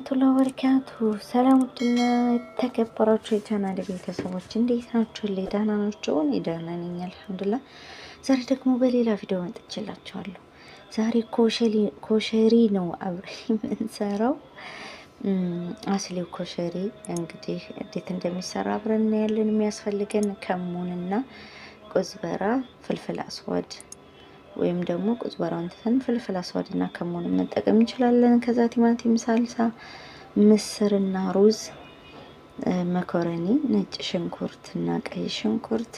ወራህመቱላሂ ወበረካቱሁ። ሰላም ውድና የተከበራችሁ የቻናሌ ቤተሰቦች እንዴት ናችሁ? ደህና ናችሁ? እኔ ደህና ነኝ አልሐምዱሊላህ። ዛሬ ደግሞ በሌላ ቪዲዮ መጥቼላችኋለሁ። ዛሬ ኮሸሪ ነው አብረን የምንሰራው። አስሊው ኮሸሪ እንግዲህ እንዴት እንደሚሰራ አብረን እናያለን። የሚያስፈልገን ከሙንና ቁዝበራ፣ ፍልፍል አስወድ ወይም ደግሞ ቁዝበራውን ትተን ፍልፍል አስዋድና ከሙን መጠቀም እንችላለን። ከዛ ቲማቲም፣ ሳልሳ፣ ምስርና ሩዝ፣ መኮረኒ፣ ነጭ ሽንኩርትና ቀይ ሽንኩርት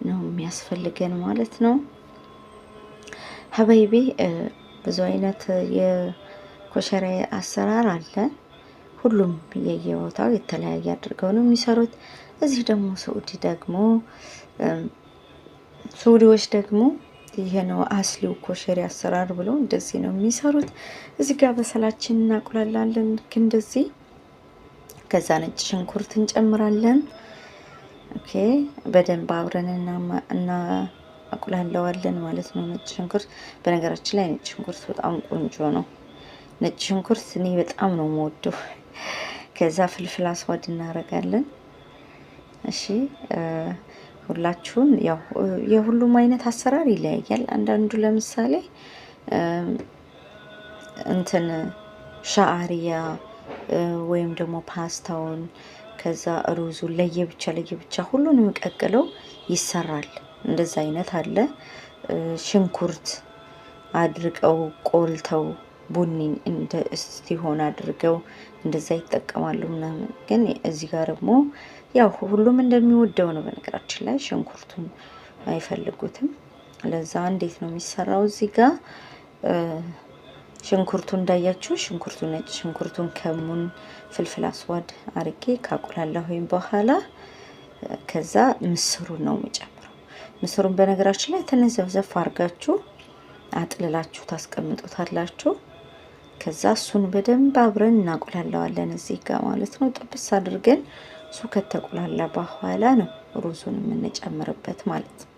ነው የሚያስፈልገን ማለት ነው። ሀበይቤ ብዙ አይነት የኮሸሪ አሰራር አለ። ሁሉም የየቦታው የተለያየ አድርገው ነው የሚሰሩት። እዚህ ደግሞ ሳዑዲዎች ደግሞ ይሄ ነው አስሊው ኮሸሪ አሰራር ብሎ እንደዚህ ነው የሚሰሩት። እዚህ ጋር በሰላችን እናቁላላለን ልክ እንደዚህ። ከዛ ነጭ ሽንኩርት እንጨምራለን። ኦኬ በደንብ አብረን እና አቁላለዋለን ማለት ነው። ነጭ ሽንኩርት በነገራችን ላይ ነጭ ሽንኩርት በጣም ቆንጆ ነው። ነጭ ሽንኩርት እኔ በጣም ነው የምወደው። ከዛ ፍልፍል አስዋድ እናደርጋለን። እሺ ሁላችሁም ያው የሁሉም አይነት አሰራር ይለያያል። አንዳንዱ ለምሳሌ እንትን ሻዕሪያ ወይም ደግሞ ፓስታውን ከዛ ሩዙን ለየብቻ ሁሉንም ቀቅለው ይሰራል። እንደዛ አይነት አለ። ሽንኩርት አድርቀው ቆልተው ቡኒን እንደ እስቲሆን አድርገው እንደዛ ይጠቀማሉ ምናምን። ግን እዚህ ጋር ደግሞ ያው ሁሉም እንደሚወደው ነው። በነገራችን ላይ ሽንኩርቱን አይፈልጉትም። ለዛ እንዴት ነው የሚሰራው? እዚህ ጋር ሽንኩርቱን እንዳያችሁ ነጭ ሽንኩርቱን ከሙን ፍልፍል አስዋድ አርጌ ካቁላላሁኝ በኋላ ከዛ ምስሩን ነው የሚጨምረው። ምስሩን በነገራችን ላይ ተነዘፍዘፍ አርጋችሁ አጥልላችሁ ታስቀምጡታላችሁ። ከዛ እሱን በደንብ አብረን እናቁላላዋለን እዚህ ጋር ማለት ነው። ጥብስ አድርገን እሱ ከተቁላላ በኋላ ነው ሩዙን የምንጨምርበት ማለት ነው።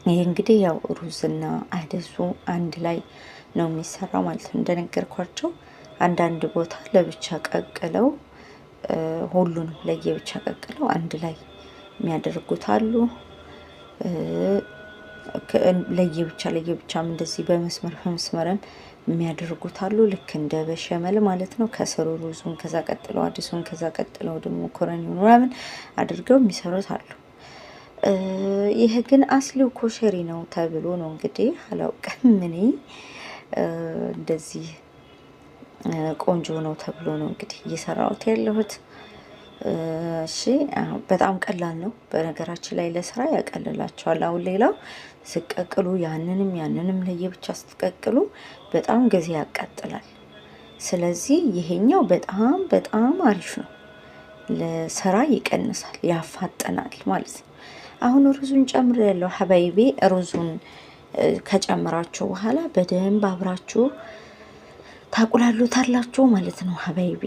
ይሄ እንግዲህ ያው ሩዝና አደሱ አንድ ላይ ነው የሚሰራው ማለት ነው። እንደነገርኳቸው አንዳንድ ቦታ ለብቻ ቀቅለው ሁሉንም ለየብቻ ቀቅለው አንድ ላይ የሚያደርጉት አሉ። ለየብቻም እንደዚህ በመስመርም የሚያደርጉት አሉ። ልክ እንደ በሸመል ማለት ነው። ከስሩ ሩዙን ከዛ ቀጥለው አዲሱን ከዛ ቀጥለው ደግሞ ኮረኒውን ምናምን አድርገው የሚሰሩት አሉ። ይሄ ግን አስሊው ኮሸሪ ነው ተብሎ ነው እንግዲህ አላውቅም እኔ እንደዚህ ቆንጆ ነው ተብሎ ነው እንግዲህ እየሰራሁት ያለሁት። እሺ በጣም ቀላል ነው በነገራችን ላይ ለስራ ያቀልላቸዋል። አሁን ሌላው ስቀቅሉ ያንንም ለየብቻ ስትቀቅሉ በጣም ጊዜ ያቃጥላል። ስለዚህ ይሄኛው በጣም አሪፍ ነው። ለስራ ይቀንሳል፣ ያፋጠናል ማለት ነው። አሁን ሩዙን ጨምሬያለሁ ሀባይቤ። ሩዙን ከጨመራችሁ በኋላ በደንብ አብራችሁ ታቁላሉታላችሁ ማለት ነው ሀባይቤ።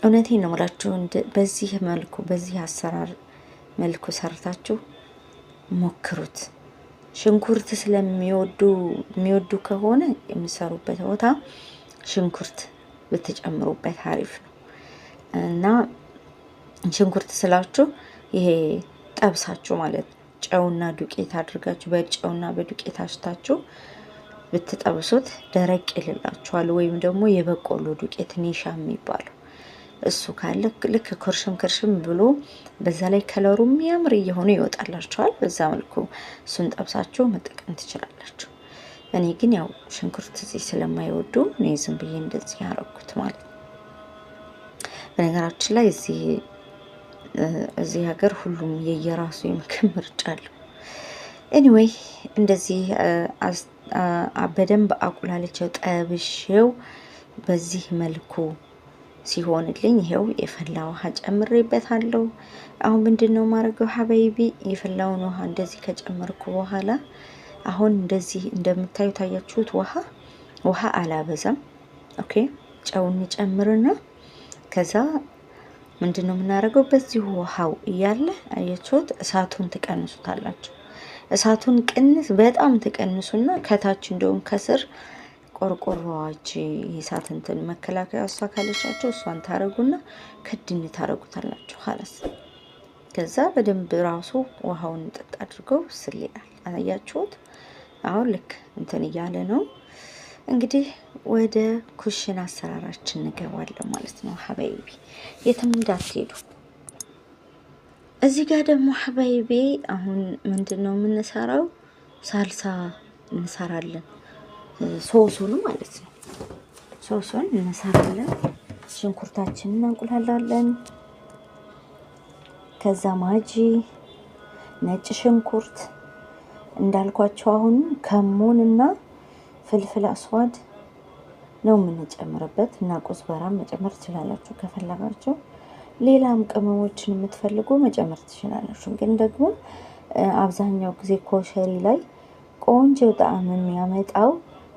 እውነቴን ነው የምላችሁ። በዚህ መልኩ በዚህ አሰራር መልኩ ሰርታችሁ ሞክሩት። ሽንኩርት የሚወዱ ከሆነ የሚሰሩበት ቦታ ሽንኩርት ብትጨምሩበት አሪፍ ነው። እና ሽንኩርት ስላችሁ ይሄ ጠብሳችሁ ማለት ነው። ጨውና ዱቄት አድርጋችሁ በጨውና በዱቄት አሽታችሁ ብትጠብሱት ደረቅ ይልላችኋል። ወይም ደግሞ የበቆሎ ዱቄት ኒሻ የሚባለው እሱ ካለ ልክ ክርሽም ብሎ በዛ ላይ ከለሩ የሚያምር እየሆነ ይወጣላችኋል። በዛ መልኩ እሱን ጠብሳችሁ መጠቀም ትችላላችሁ። እኔ ግን ያው ሽንኩርት ስለማይወዱ እኔ ዝም ብዬ እንደዚህ ያረኩት ማለት ነው። በነገራችን ላይ እዚህ ሀገር ሁሉም የየራሱ የምግብ ምርጫ አለው። ኤኒዌይ እንደዚህ በደንብ አቁላልቼው ጠብሼው በዚህ መልኩ ሲሆንልኝ ይሄው የፈላ ውሃ ጨምሬበታለሁ። አሁን ምንድነው ማድረገው ሀበይቢ? የፈላውን ውሃ እንደዚህ ከጨመርኩ በኋላ አሁን እንደዚህ እንደምታዩት ታያችሁት። ውሃ አላበዛም። ኦኬ ጨውን ጨምርና ከዛ ምንድነው የምናደርገው? በዚህ ውሃው እያለ አያችሁት፣ እሳቱን ትቀንሱታላችሁ። እሳቱን በጣም ትቀንሱና ከታች እንደውም ከስር ቆርቆሮዋች የእሳት እንትን መከላከያ እሷ ካለቻቸው እሷን ታረጉና ክድን ታረጉታላችሁ ሀላስ። ከዛ በደንብ ራሱ ውሃውን ጥጥ አድርገው ስል ይላል። አያችሁት? አሁን ልክ እንትን እያለ ነው። እንግዲህ ወደ ኩሽና አሰራራችን እንገባለን ማለት ነው ሀባይቢ፣ የትም እንዳትሄዱ። እዚህ ጋር ደግሞ ሀባይቢ አሁን ምንድነው የምንሰራው? ሳልሳ እንሰራለን። ሶሱን ማለት ነው። ሶሱን እንሰራለን። ሽንኩርታችንን እናንቁላላለን። ከዛ ማጂ፣ ነጭ ሽንኩርት እንዳልኳቸው አሁን ከሙን እና ፍልፍል አስዋድ ነው የምንጨምርበት እና ቁዝበራም መጨመር ትችላላችሁ ከፈለጋችሁ። ሌላም ቅመሞችን የምትፈልጉ መጨመር ትችላላችሁ። ግን ደግሞ አብዛኛው ጊዜ ኮሸሪ ላይ ቆንጆ ጣዕም የሚያመጣው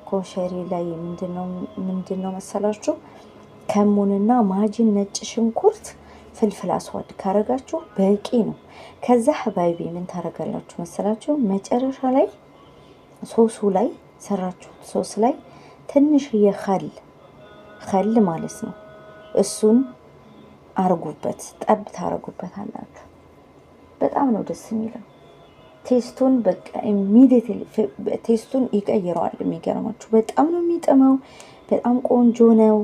ኮሸሪ ላይ ምንድነው መሰላችሁ? ከሙንና ማጂን፣ ነጭ ሽንኩርት፣ ፍልፍል አስዋድ ካረጋችሁ በቂ ነው። ከዛ ሀባይቢ ምን ታረጋላችሁ መሰላችሁ? መጨረሻ ላይ ሶሱ ላይ ሰራችሁት ሶስ ላይ ትንሽዬ ኸል ማለት ነው እሱን አርጉበት፣ ጠብ ታረጉበት አላችሁ። በጣም ነው ደስ የሚለው። ቴስቱን በቃ ኢሚዲየትሊ ቴስቱን ይቀይረዋል። የሚገርማችሁ በጣም ነው የሚጥመው። በጣም ቆንጆ ነው።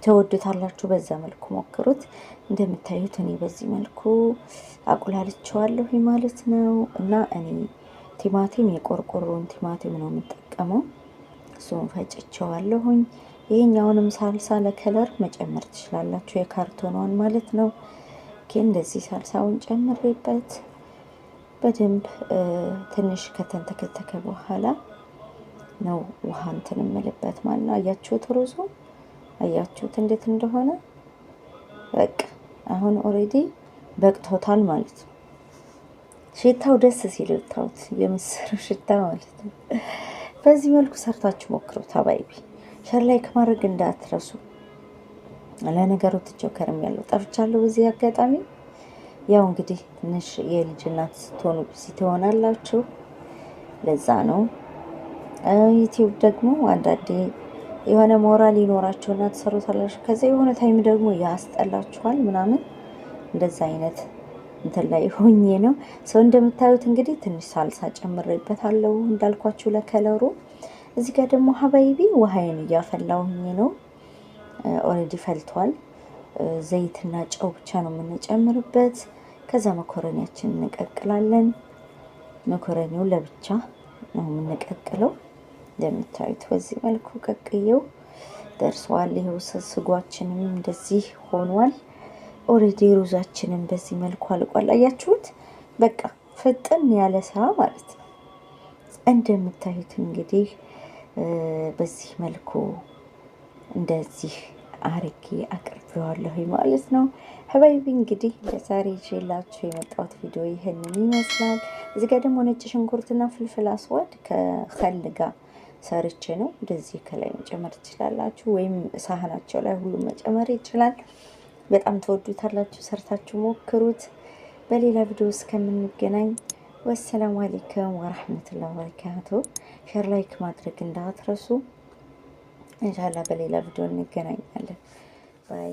ተወዱታላችሁ። በዛ መልኩ ሞክሩት። እንደምታዩት እኔ በዚህ መልኩ አቁላልቸዋለሁ ማለት ነው። እና እኔ ቲማቲም የቆርቆሮን ቲማቲም ነው የምጠቀመው። እሱን ፈጭቸዋለሁኝ። ይሄኛውንም ሳልሳ ለከለር መጨመር ትችላላችሁ፣ የካርቶኗን ማለት ነው። ግን እንደዚህ ሳልሳውን ጨምሬበት በደንብ ትንሽ ከተንተከተከ በኋላ ነው ውሃ እንትን እምልበት ማለት ነው። አያችሁት? ሩዙ አያችሁት እንዴት እንደሆነ? በቃ አሁን ኦሬዲ በቅቶታል ማለት ነው። ሽታው ደስ ሲል ታውት የምስሩ ሽታ ማለት ነው። በዚህ መልኩ ሰርታችሁ ሞክሩት ሀባይቢ። ሸር ላይክ ማድረግ እንዳትረሱ። ለነገሩ ትጆከርም ያለው ጠፍቻለሁ በዚህ አጋጣሚ። ያው እንግዲህ ትንሽ የልጅ እናት ስትሆኑ ትሆናላችሁ፣ ለዛ ነው። ዩቲዩብ ደግሞ አንዳንዴ የሆነ ሞራል ይኖራችሁና ትሰሩታላችሁ። ከዛ የሆነ ታይም ደግሞ ያስጠላችኋል ምናምን። እንደዛ አይነት እንትን ላይ ሆኜ ነው። ሰው እንደምታዩት እንግዲህ ትንሽ ሳልሳ ጨምሬበታለሁ እንዳልኳችሁ ለከለሩ። እዚህ ጋር ደግሞ ሀባይቢ ውሃዬን እያፈላሁኝ ነው። ኦልሬዲ ፈልቷል። ዘይትና ጨው ብቻ ነው የምንጨምርበት። ከዛ መኮረኒያችን እንቀቅላለን። መኮረኒው ለብቻ ነው የምንቀቅለው። እንደምታዩት በዚህ መልኩ ቀቅየው ደርሷል። ይሄው ስጓችንም እንደዚህ ሆኗል። ኦሬዲ ሩዛችንን በዚህ መልኩ አልቋል። አያችሁት? በቃ ፍጥን ያለ ስራ ማለት ነው። እንደምታዩት እንግዲህ በዚህ መልኩ እንደዚህ አርጌ አቅርቤዋለሁ ማለት ነው። ሀባይቢ እንግዲህ ለዛሬ ይዤላችሁ የመጣሁት ቪዲዮ ይሄንን ይመስላል። እዚህ ጋር ደግሞ ነጭ ሽንኩርትና ፍልፍል አስዋድ ከኸል ጋር ሰርቼ ነው። እንደዚህ ከላይ መጨመር ትችላላችሁ፣ ወይም ሳህናቸው ላይ ሁሉም መጨመር ይችላል። በጣም ተወዱታላችሁ። ሰርታችሁ ሞክሩት። በሌላ ቪዲዮ እስከምንገናኝ ወሰላሙ አለይኩም ወራህመቱላሂ ወበረካቱ። ሼር ላይክ ማድረግ እንዳትረሱ። ኢንሻአላህ በሌላ ቪዲዮ እንገናኛለን። ባይ